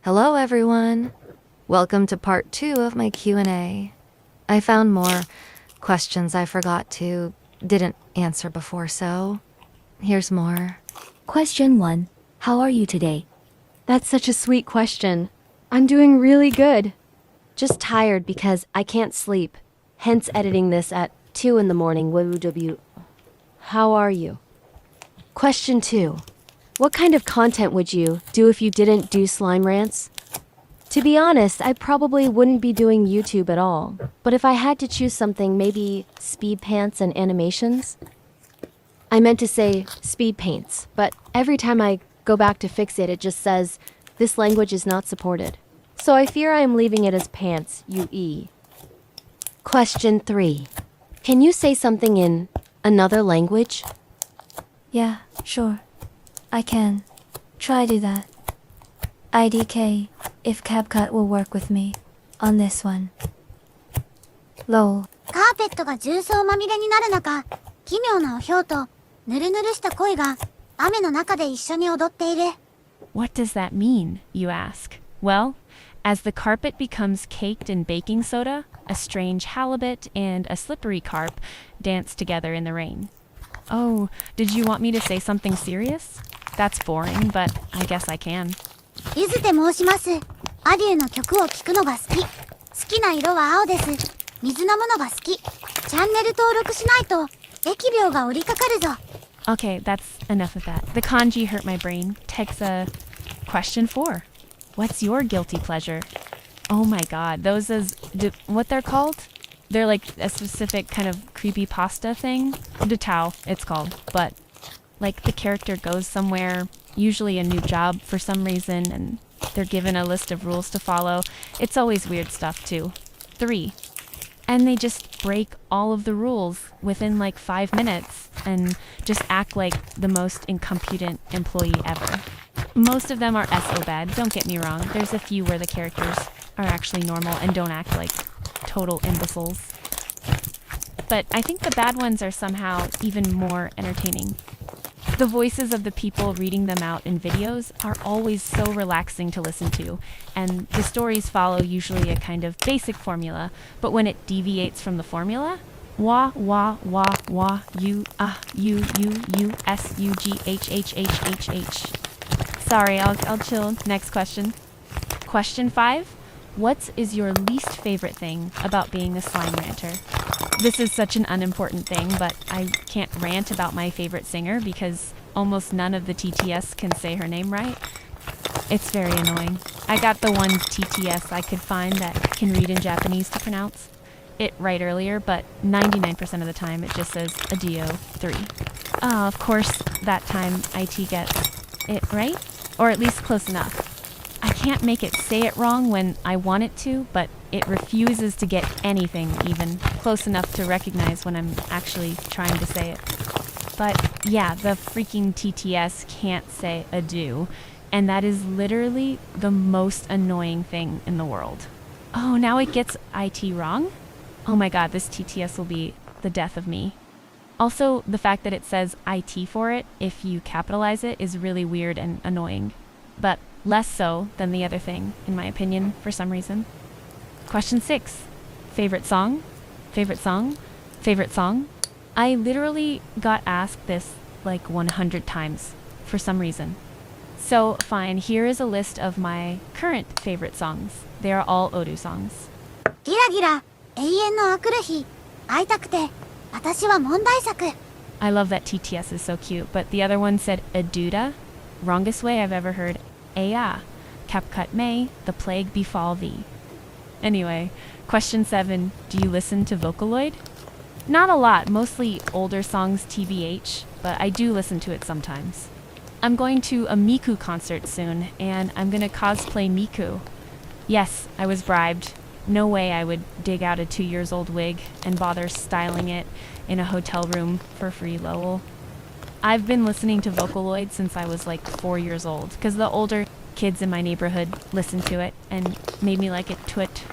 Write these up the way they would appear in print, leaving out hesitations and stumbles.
Hello everyone. Welcome to part 2 of my Q&A. I found more questions I didn't answer before, so here's more. Question 1. How are you today? That's such a sweet question. I'm doing really good. Just tired because I can't sleep. Hence editing this at 2 in the morning. WW. How are you? Question 2. What kind of content would you do if you didn't do slime rants? To be honest, I probably wouldn't be doing YouTube at all. But if I had to choose something, maybe speed pants and animations? I meant to say speed paints, but every time I go back to fix it, it just says, this language is not supported. So I fear I am leaving it as pants, UE. Question 3. Can you say something in another language? Yeah, sure. I can. Try do that. IDK, if CapCut will work with me on this one. LOL. カーペットが重曹まみれになる中、奇妙なおひょうとぬるぬるした恋が雨の中で一緒に踊っている。 What does that mean, you ask? Well, as the carpet becomes caked in baking soda, a strange halibut and a slippery carp dance together in the rain. Oh, did you want me to say something serious? That's boring, but I guess I can. ゆずて申します。アデューの曲を聴くのが好き。好きな色は青です。水飲むのが好き。チャンネル登録しないと疫病が降りかかるぞ。 Okay, that's enough of that. The kanji hurt my brain. Question 4. What's your guilty pleasure? Oh my god, what they're called? They're like a specific kind of creepy pasta thing. Detao, it's called. But like the character goes somewhere, usually a new job for some reason, and they're given a list of rules to follow. It's always weird stuff too. 3. And they just break all of the rules within like 5 minutes and just act like the most incompetent employee ever. Most of them are SO bad, don't get me wrong. There's a few where the characters are actually normal and don't act like total imbeciles. But I think the bad ones are somehow even more entertaining. The voices of the people reading them out in videos are always so relaxing to listen to, and the stories follow usually a kind of basic formula, but when it deviates from the formula, wah, wah, wah, wah, u, s, u, g, h. Sorry, I'll chill. Next question. Question 5. What is your least favorite thing about being a slime ranter? This is such an unimportant thing, but I can't rant about my favorite singer because almost none of the TTS can say her name right. It's very annoying. I got the one TTS I could find that can read in Japanese to pronounce it right earlier, but 99% of the time it just says Adio 3. Of course, that time IT gets it right, or at least close enough. I can't make it say it wrong when I want it to, but it refuses to get anything even close enough to recognize when I'm actually trying to say it. But yeah, the freaking TTS can't say adieu, and that is literally the most annoying thing in the world. Oh, now it gets IT wrong? Oh my god, this TTS will be the death of me. Also, the fact that it says IT for it, if you capitalize it, is really weird and annoying. But less so than the other thing, in my opinion, for some reason. Question 6. Favorite song? Favorite song? Favorite song? I literally got asked this like 100 times, for some reason. So, fine, here is a list of my current favorite songs. They are all Odu songs. ギラギラ、永遠のあくる日。会いたくて、私は問題作。 I love that TTS is so cute, but the other one said Aduda. Wrongest way I've ever heard. Aya. CapCut May, the plague befall thee. Anyway, question 7. Do you listen to Vocaloid? Not a lot, mostly older songs TBH, but I do listen to it sometimes. I'm going to a Miku concert soon, and I'm gonna cosplay Miku. Yes, I was bribed. No way I would dig out a 2-year-old wig and bother styling it in a hotel room for free, lol. I've been listening to Vocaloid since I was like 4 years old, because the older kids in my neighborhood listened to it and made me like it twit.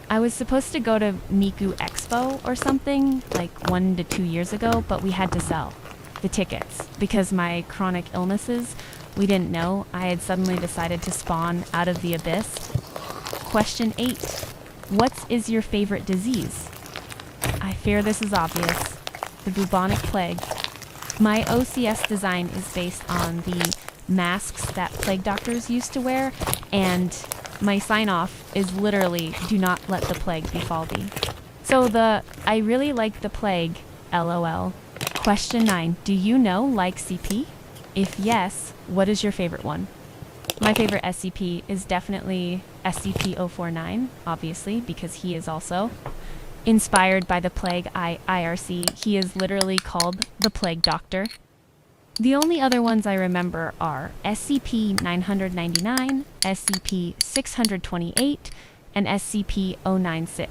I was supposed to go to Miku Expo or something like 1 to 2 years ago, but we had to sell the tickets because my chronic illnesses We didn't know I had suddenly decided to spawn out of the abyss. Question 8. What is your favorite disease? I fear this is obvious. The bubonic plague. My OCS design is based on the masks that plague doctors used to wear, and my sign-off is literally, do not let the plague befall thee. So I really like the plague, LOL. Question 9. Do you know like CP? If yes, what is your favorite one? My favorite SCP is definitely SCP-049, obviously, because he is also inspired by the Plague IRC. He is literally called the Plague Doctor. The only other ones I remember are SCP-999, SCP-628, and SCP-096.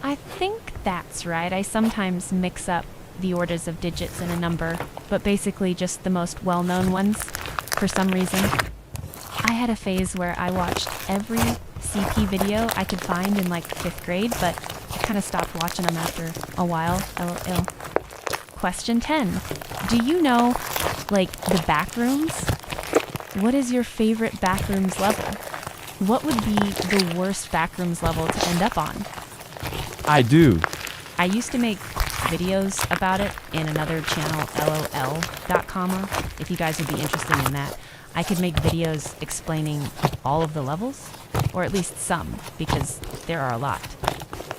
I think that's right. I sometimes mix up the orders of digits in a number, but basically just the most well-known ones for some reason. I had a phase where I watched every CP video I could find in like 5th grade, but I kind of stopped watching them after a while. LOL. Question 10. Do you know, like, the backrooms? What is your favorite backrooms level? What would be the worst backrooms level to end up on? I do. I used to make videos about it in another channel, lol.com, if you guys would be interested in that. I could make videos explaining all of the levels, or at least some, because there are a lot.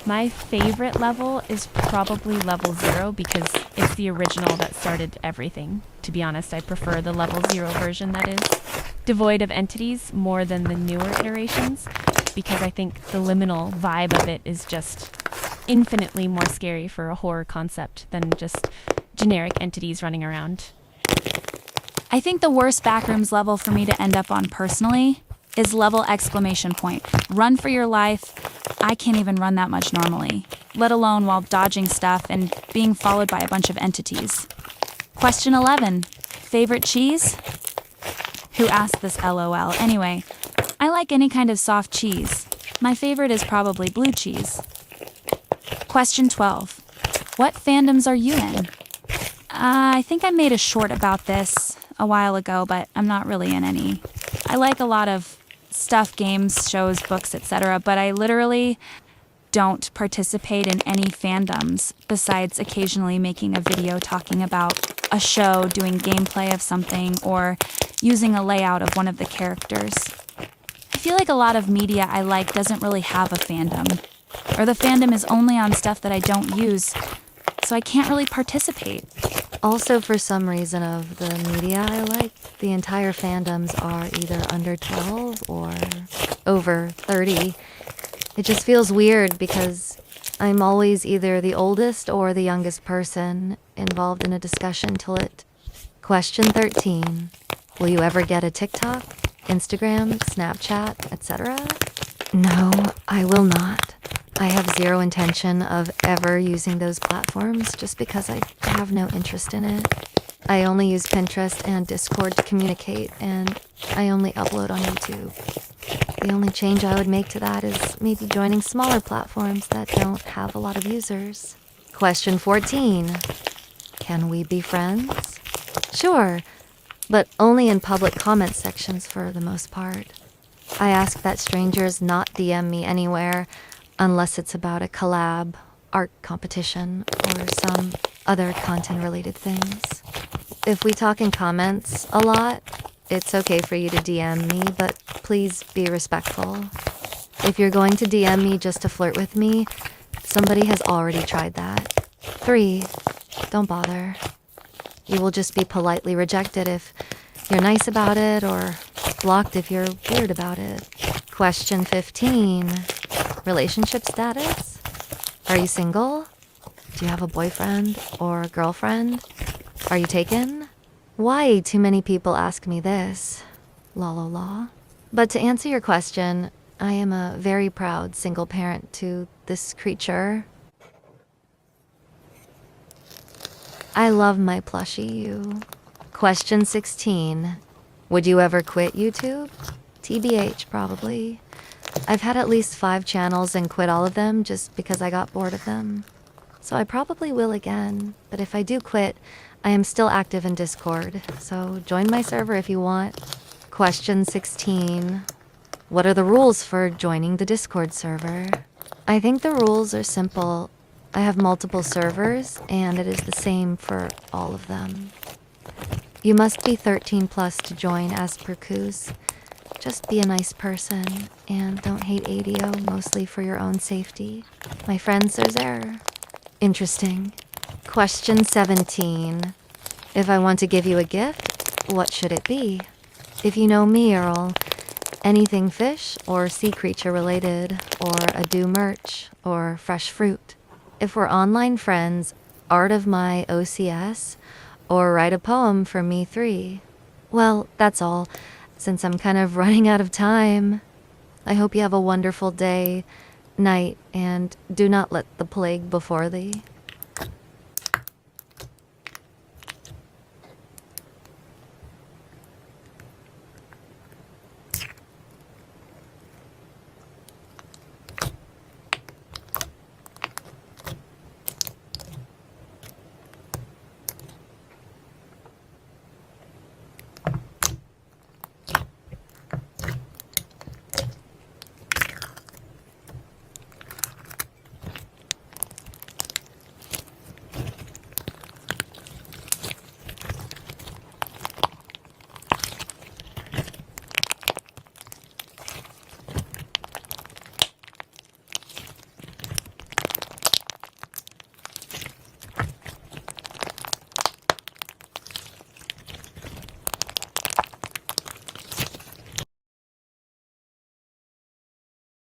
My favorite level is probably level 0 because it's the original that started everything. To be honest, I prefer the level 0 version that is devoid of entities more than the newer iterations, because I think the liminal vibe of it is just infinitely more scary for a horror concept than just generic entities running around. I think the worst backrooms level for me to end up on personally is level ! Run for your life. I can't even run that much normally, let alone while dodging stuff and being followed by a bunch of entities. Question 11. Favorite cheese? Who asked this LOL? Anyway, I like any kind of soft cheese. My favorite is probably blue cheese. Question 12. What fandoms are you in? I think I made a short about this a while ago, but I'm not really in any. I like a lot of stuff, games, shows, books, etc., but I literally don't participate in any fandoms besides occasionally making a video talking about a show, doing gameplay of something, or using a layout of one of the characters. I feel like a lot of media I like doesn't really have a fandom, or the fandom is only on stuff that I don't use, so I can't really participate. Also, for some reason of the media I like, the entire fandoms are either under 12 or over 30. It just feels weird because I'm always either the oldest or the youngest person involved in a discussion till it. Question 13. Will you ever get a TikTok, Instagram, Snapchat, etc.? No, I will not. I have zero intention of ever using those platforms just because I have no interest in it. I only use Pinterest and Discord to communicate, and I only upload on YouTube. The only change I would make to that is maybe joining smaller platforms that don't have a lot of users. Question 14. Can we be friends? Sure, but only in public comment sections for the most part. I ask that strangers not DM me anywhere unless it's about a collab, art competition, or some other content-related things. If we talk in comments a lot, it's okay for you to DM me, but please be respectful. If you're going to DM me just to flirt with me, somebody has already tried that. 3. Don't bother. You will just be politely rejected if you're nice about it, or blocked if you're weird about it. Question 15. Relationship status? Are you single? Do you have a boyfriend or a girlfriend? Are you taken? Why too many people ask me this? La la la. But to answer your question, I am a very proud single parent to this creature. I love my plushie you. Question 16. Would you ever quit YouTube? TBH, probably. I've had at least 5 channels and quit all of them just because I got bored of them. So I probably will again, but if I do quit, I am still active in Discord, so join my server if you want. Question 16. What are the rules for joining the Discord server? I think the rules are simple. I have multiple servers, and it is the same for all of them. You must be 13 plus to join as per Kuz. Just be a nice person, and don't hate ADO, mostly for your own safety. My friend Cerzer. Interesting. Question 17. If I want to give you a gift, what should it be? If you know me, Earl, anything fish or sea creature related, or Ado merch, or fresh fruit. If we're online friends, art of my OCS, or write a poem for me 3. Well, that's all, since I'm kind of running out of time. I hope you have a wonderful day, night, and do not let the plague before thee.